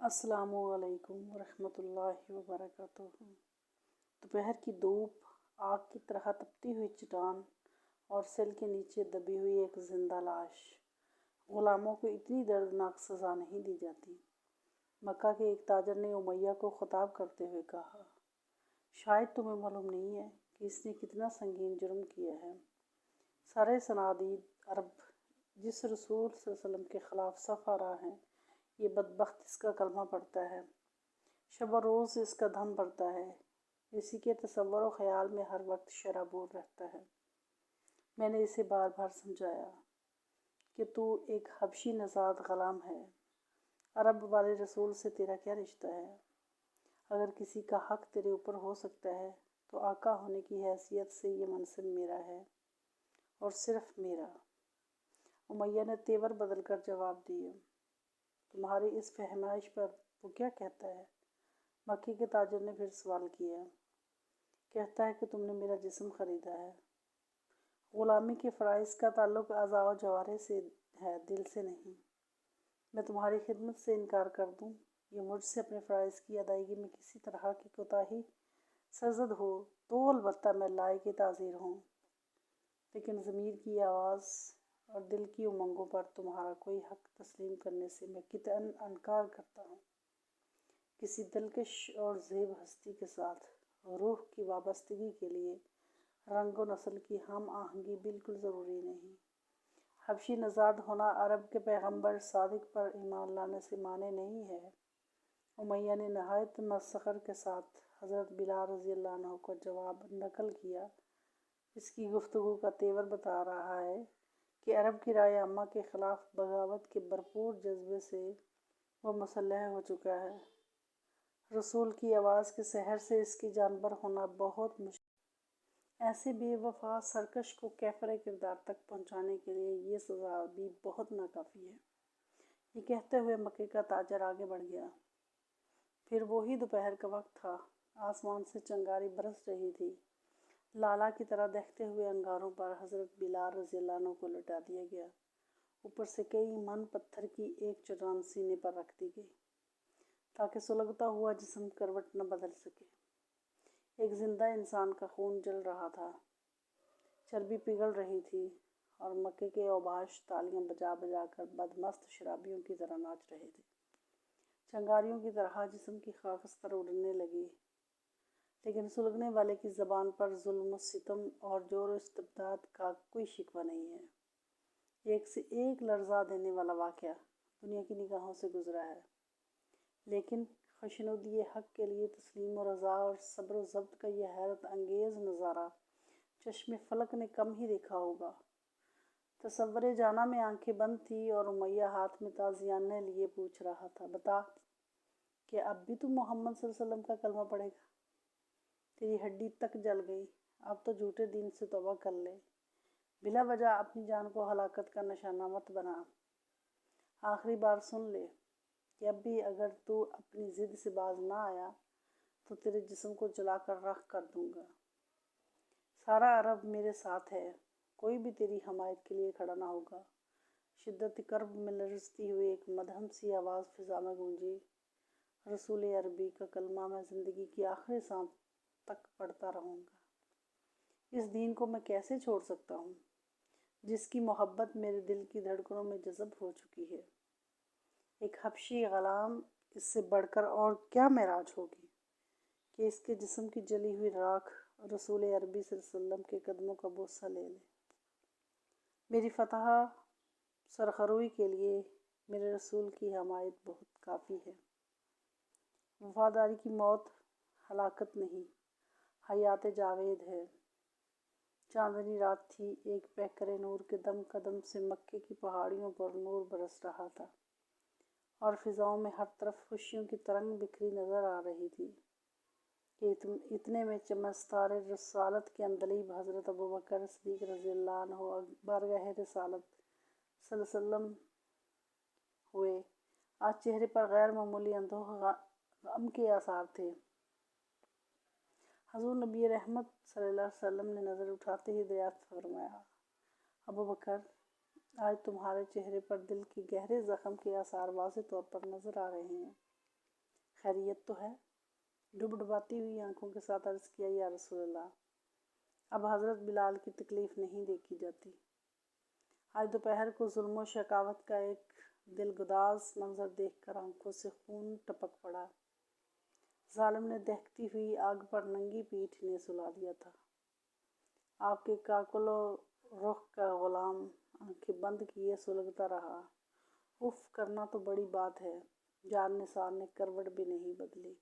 السلام علیکم ورحمۃ اللہ وبرکاتہ۔ دوپہر کی دھوپ، آگ کی طرح تپتی ہوئی چٹان اور سیل کے نیچے دبی ہوئی ایک زندہ لاش۔ غلاموں کو اتنی دردناک سزا نہیں دی جاتی۔ مکہ کے ایک تاجر نے امیہ کو خطاب کرتے ہوئے کہا، شاید تمہیں معلوم نہیں ہے کہ اس نے کتنا سنگین جرم کیا ہے۔ سارے صنادید عرب جس رسول صلی اللہ علیہ وسلم کے خلاف صف آرا ہیں، یہ بدبخت اس کا کلمہ پڑھتا ہے، شب و روز اس کا دم بڑھتا ہے، اسی کے تصور و خیال میں ہر وقت شرابور رہتا ہے۔ میں نے اسے بار بار سمجھایا کہ تو ایک حبشی نژاد غلام ہے، عرب والے رسول سے تیرا کیا رشتہ ہے؟ اگر کسی کا حق تیرے اوپر ہو سکتا ہے تو آقا ہونے کی حیثیت سے یہ منصب میرا ہے اور صرف میرا۔ امیہ نے تیور بدل کر جواب دیا، تمہاری اس فہمائش پر وہ کیا کہتا ہے؟ مکی کے تاجر نے پھر سوال کیا، کہتا ہے کہ تم نے میرا جسم خریدا ہے۔ غلامی کے فرائض کا تعلق اعضاء و جوارح سے ہے، دل سے نہیں۔ میں تمہاری خدمت سے انکار کر دوں یا مجھ سے اپنے فرائض کی ادائیگی میں کسی طرح کی کوتاہی سرزد ہو تو البتہ میں لائق تعزیر ہوں، لیکن ضمیر کی آواز اور دل کی امنگوں پر تمہارا کوئی حق تسلیم کرنے سے میں قطعاً انکار کرتا ہوں۔ کسی دلکش اور زیب ہستی کے ساتھ روح کی وابستگی کے لیے رنگ و نسل کی ہم آہنگی بالکل ضروری نہیں۔ حبشی نژاد ہونا عرب کے پیغمبر صادق پر ایمان لانے سے مانع نہیں ہے۔ امیہ نے نہایت مسخر کے ساتھ حضرت بلال رضی اللہ عنہ کا جواب نقل کیا۔ اس کی گفتگو کا تیور بتا رہا ہے کہ عرب کی رائے عامہ کے خلاف بغاوت کے بھرپور جذبے سے وہ مسلح ہو چکا ہے۔ رسول کی آواز کے سحر سے اس کی جانبر ہونا بہت مشکل۔ ایسے بے وفا سرکش کو کیفر کردار تک پہنچانے کے لیے یہ سزا بھی بہت ناکافی ہے۔ یہ کہتے ہوئے مکے کا تاجر آگے بڑھ گیا۔ پھر وہی دوپہر کا وقت تھا، آسمان سے چنگاری برس رہی تھی۔ لالا کی طرح دہتے ہوئے انگاروں پر حضرت بلال رضی اللہ عنہ کو لٹا دیا گیا۔ اوپر سے کئی من پتھر کی ایک چٹان سینے پر رکھ دی گئی تاکہ سلگتا ہوا جسم کروٹ نہ بدل سکے۔ ایک زندہ انسان کا خون جل رہا تھا، چربی پگھل رہی تھی اور مکے کے اوباش تالیاں بجا بجا کر بدمست شرابیوں کی طرح ناچ رہے تھے۔ چنگاریوں کی طرح جسم کی خاک استر اڑنے لگی، لیکن سلگنے والے کی زبان پر ظلم و ستم اور جور و استبداد کا کوئی شکوہ نہیں ہے۔ ایک سے ایک لرزا دینے والا واقعہ دنیا کی نگاہوں سے گزرا ہے، لیکن خشنودی حق کے لیے تسلیم و رضا اور صبر و ضبط کا یہ حیرت انگیز نظارہ چشم فلک نے کم ہی دیکھا ہوگا۔ تصور جانا میں آنکھیں بند تھی اور امیہ ہاتھ میں تازیانے لیے پوچھ رہا تھا، بتا کہ اب بھی تو محمد صلی اللہ علیہ وسلم کا کلمہ پڑھے گا؟ تیری ہڈی تک جل گئی، اب تو جھوٹے دین سے توبہ کر لے، بلا وجہ اپنی جان کو ہلاکت کا نشانہ مت بنا۔ آخری بار سن لے کہ اب بھی اگر تو اپنی ضد سے باز نہ آیا تو تیرے جسم کو جلا کر راکھ کر دوں گا۔ سارا عرب میرے ساتھ ہے، کوئی بھی تیری حمایت کے لیے کھڑا نہ ہوگا۔ شدت کرب میں لرزتی ہوئی ایک مدھم سی آواز فضا میں گونجی، رسول عربی کا کلمہ میں زندگی کی آخری سانس تک پڑھتا رہوں گا۔ اس دین کو میں کیسے چھوڑ سکتا ہوں جس کی محبت میرے دل کی دھڑکنوں میں جذب ہو چکی ہے؟ ایک حبشی غلام اس سے بڑھ کر اور کیا معراج ہوگی کہ اس کے جسم کی جلی ہوئی راکھ رسول عربی صلی اللہ علیہ وسلم کے قدموں کا بوسہ لے لے۔ میری فتح سرخروئی کے لیے میرے رسول کی حمایت بہت کافی ہے۔ وفاداری کی موت ہلاکت نہیں، حیات جاوید ہے۔ چاندنی رات تھی، ایک پیکر نور کے دم قدم سے مکے کی پہاڑیوں پر نور برس رہا تھا اور فضاؤں میں ہر طرف خوشیوں کی ترنگ بکھری نظر آ رہی تھی کہ اتنے میں چمستار رسالت کے اندلیب حضرت ابوبکر صدیق رضی اللہ عنہ بارگاہ رسالت صلی اللہ علیہ وسلم ہوئے۔ آج چہرے پر غیر معمولی اندوہ غم کے آثار تھے۔ حضور نبی رحمت صلی اللہ علیہ وسلم نے نظر اٹھاتے ہی دریافت فرمایا، ابوبکر، آج تمہارے چہرے پر دل کے گہرے زخم کے آثار واضح طور پر نظر آ رہے ہیں۔ خیریت تو ہے؟ ڈباتی ہوئی آنکھوں کے ساتھ عرض کیا، یا رسول اللہ، اب حضرت بلال کی تکلیف نہیں دیکھی جاتی۔ آج دوپہر کو ظلم و شقاوت کا ایک دلگداز منظر دیکھ کر آنکھوں سے خون ٹپک پڑا۔ ظالم نے دہکتی ہوئی آگ پر ننگی پیٹھ انہیں سلا دیا تھا۔ آپ کے کاکل و رخ کا غلام آنکھیں بند کیے سلگتا رہا۔ اف کرنا تو بڑی بات ہے، جان نثار نے کروٹ بھی نہیں بدلی۔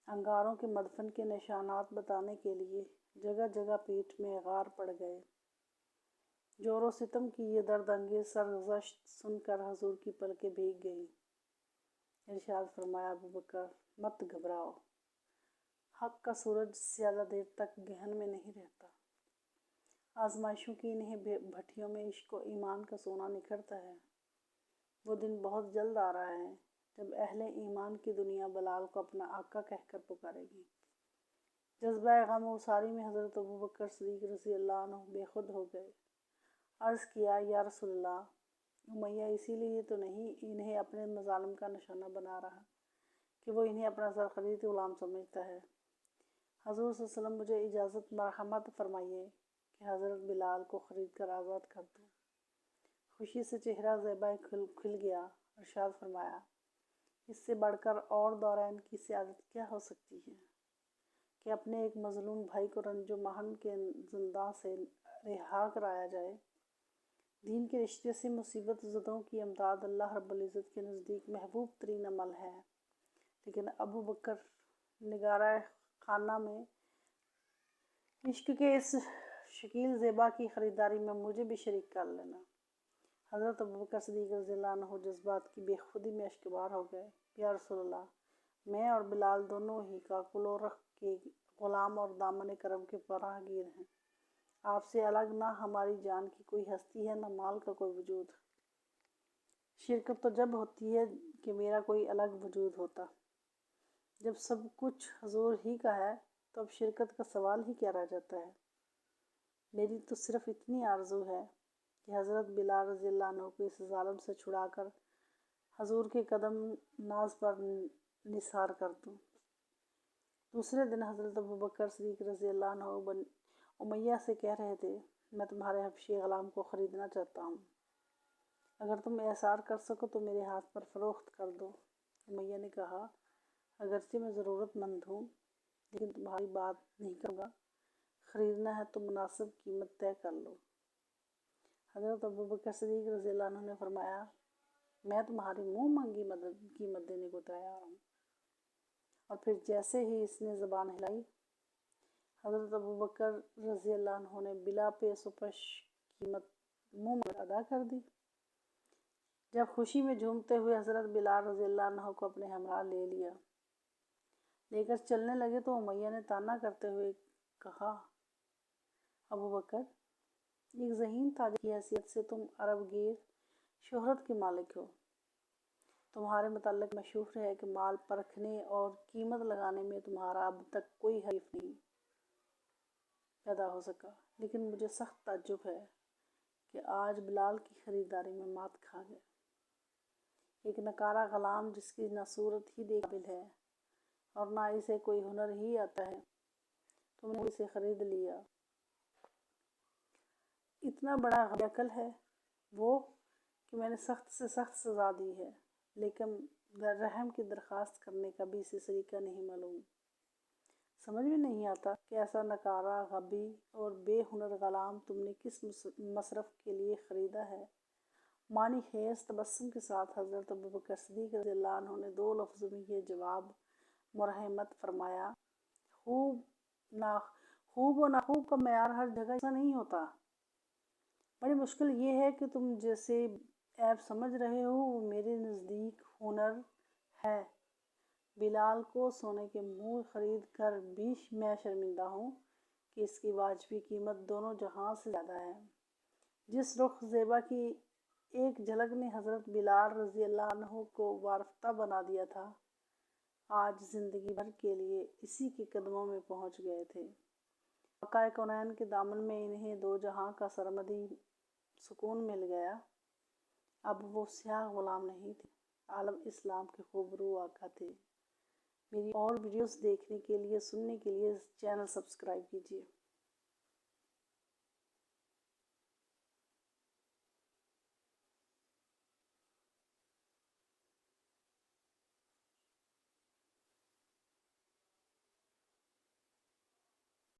انگاروں کے مدفن کے نشانات بتانے کے لیے جگہ جگہ پیٹھ میں غار پڑ گئے۔ جور و ستم کی یہ درد انگیز سرگزشت سن کر حضور کی پلکیں بھیگ گئیں۔ ارشاد فرمایا، ابو بکر مت گھبراؤ، حق کا سورج زیادہ دیر تک گہن میں نہیں رہتا۔ آزمائشوں کی انہیں بھٹیوں میں عشق و ایمان کا سونا نکھرتا ہے۔ وہ دن بہت جلد آ رہا ہے جب اہل ایمان کی دنیا بلال کو اپنا آقا کہہ کر پکارے گی۔ جذبہ غم و ساری میں حضرت ابو بکر صدیق رضی اللہ عنہ بے خود ہو گئے۔ عرض کیا، یا رسول اللہ، امیہ اسی لیے تو نہیں انہیں اپنے مظالم کا نشانہ بنا رہا کہ وہ انہیں اپنا زرخرید غلام سمجھتا ہے۔ حضور صلی اللہ علیہ وسلم، مجھے اجازت مرحمت فرمائیے کہ حضرت بلال کو خرید کر آزاد کر دوں۔ خوشی سے چہرہ زیبا کھل گیا۔ ارشاد فرمایا، اس سے بڑھ کر اور دورین کی سعادت کیا ہو سکتی ہے کہ اپنے ایک مظلوم بھائی کو رنج و محن کے زنداں سے رہا کرایا جائے۔ دین کے رشتے سے مصیبت زدوں کی امداد اللہ رب العزت کے نزدیک محبوب ترین عمل ہے، لیکن ابو بکر نگارہ خانہ میں عشق کے اس شکیل زیبا کی خریداری میں مجھے بھی شریک کر لینا۔ حضرت ابو بکر صدیق رضی اللہ عنہ جذبات کی بے خودی میں اشکبار ہو گئے۔ یا رسول اللہ، میں اور بلال دونوں ہی کاکل و رخ کے غلام اور دامن کرم کے پناہ گیر ہیں۔ آپ سے الگ نہ ہماری جان کی کوئی ہستی ہے، نہ مال کا کوئی وجود۔ شرکت تو جب ہوتی ہے کہ میرا کوئی الگ وجود ہوتا۔ جب سب کچھ حضور ہی کا ہے تو اب شرکت کا سوال ہی کیا رہ جاتا ہے۔ میری تو صرف اتنی آرزو ہے کہ حضرت بلال رضی اللہ عنہ کو اس ظالم سے چھڑا کر حضور کے قدم ناز پر نثار کر دوں۔ دوسرے دن حضرت ابو بکر صدیق رضی اللہ عنہ بن امیہ سے کہہ رہے تھے، میں تمہارے حبشی غلام کو خریدنا چاہتا ہوں، اگر تم احسار کر سکو تو میرے ہاتھ پر فروخت کر دو۔ امیہ نے کہا، اگرچہ میں ضرورت مند ہوں لیکن تمہاری بات نہیں کروں گا، خریدنا ہے تو مناسب قیمت طے کر لو۔ حضرت ابو بکر صدیق رضی اللہ عنہ نے فرمایا، میں تمہاری منہ مانگی مدد قیمت دینے کو تیار ہوں۔ اور پھر جیسے ہی اس نے زبان ہلائی، حضرت ابو بکر رضی اللہ عنہ نے بلا پیش و پش قیمت منہ میں ادا کر دی۔ جب خوشی میں جھومتے ہوئے حضرت بلال رضی اللہ عنہ کو اپنے ہمراہ لے کر چلنے لگے تو امیہ نے طعنہ کرتے ہوئے کہا، ابو بکر، ایک ذہین تاجر کی حیثیت سے تم عرب گیر شہرت کے مالک ہو۔ تمہارے متعلق مشہور ہے کہ مال پرکھنے اور قیمت لگانے میں تمہارا اب تک کوئی حریف نہیں پیدا ہو سکا، لیکن مجھے سخت تعجب ہے کہ آج بلال کی خریداری میں مات کھا گئے۔ ایک نکارہ غلام جس کی نہ صورت ہی دیکھ قابل ہے اور نہ اسے کوئی ہنر ہی آتا ہے، تم نے اسے خرید لیا۔ اتنا بڑا غبی عقل ہے وہ کہ میں نے سخت سے سخت سزا دی ہے، لیکن رحم کی درخواست کرنے کا بھی اسے سلیقہ نہیں معلوم۔ سمجھ میں نہیں آتا کہ ایسا نکارہ، غبی اور بے ہنر غلام تم نے کس مصرف کے لیے خریدا ہے۔ معنی خیز تبسم کے ساتھ حضرت ابو بکر صدیق رضی اللہ عنہ نے 2 لفظوں میں یہ جواب مرحمت فرمایا، خوب و ناخوب کا معیار ہر جگہ ایسا نہیں ہوتا۔ بڑی مشکل یہ ہے کہ تم جیسے عیب سمجھ رہے ہو وہ میرے نزدیک ہنر ہے۔ بلال کو سونے کے مور خرید کر بھی میں شرمندہ ہوں کہ اس کی واجبی قیمت دونوں جہاں سے زیادہ ہے۔ جس رخ زیبا کی ایک جھلک نے حضرت بلال رضی اللہ عنہ کو وارفتہ بنا دیا تھا، آج زندگی بھر کے لیے اسی کے قدموں میں پہنچ گئے تھے۔ آقائے کونین کے دامن میں انہیں 2 جہاں کا سرمدی سکون مل گیا۔ اب وہ سیاہ غلام نہیں تھے، عالم اسلام کے خوبرو آقا تھے۔ میری اور ویڈیوز دیکھنے کے لیے، سننے کے لیے چینل سبسکرائب کیجیے۔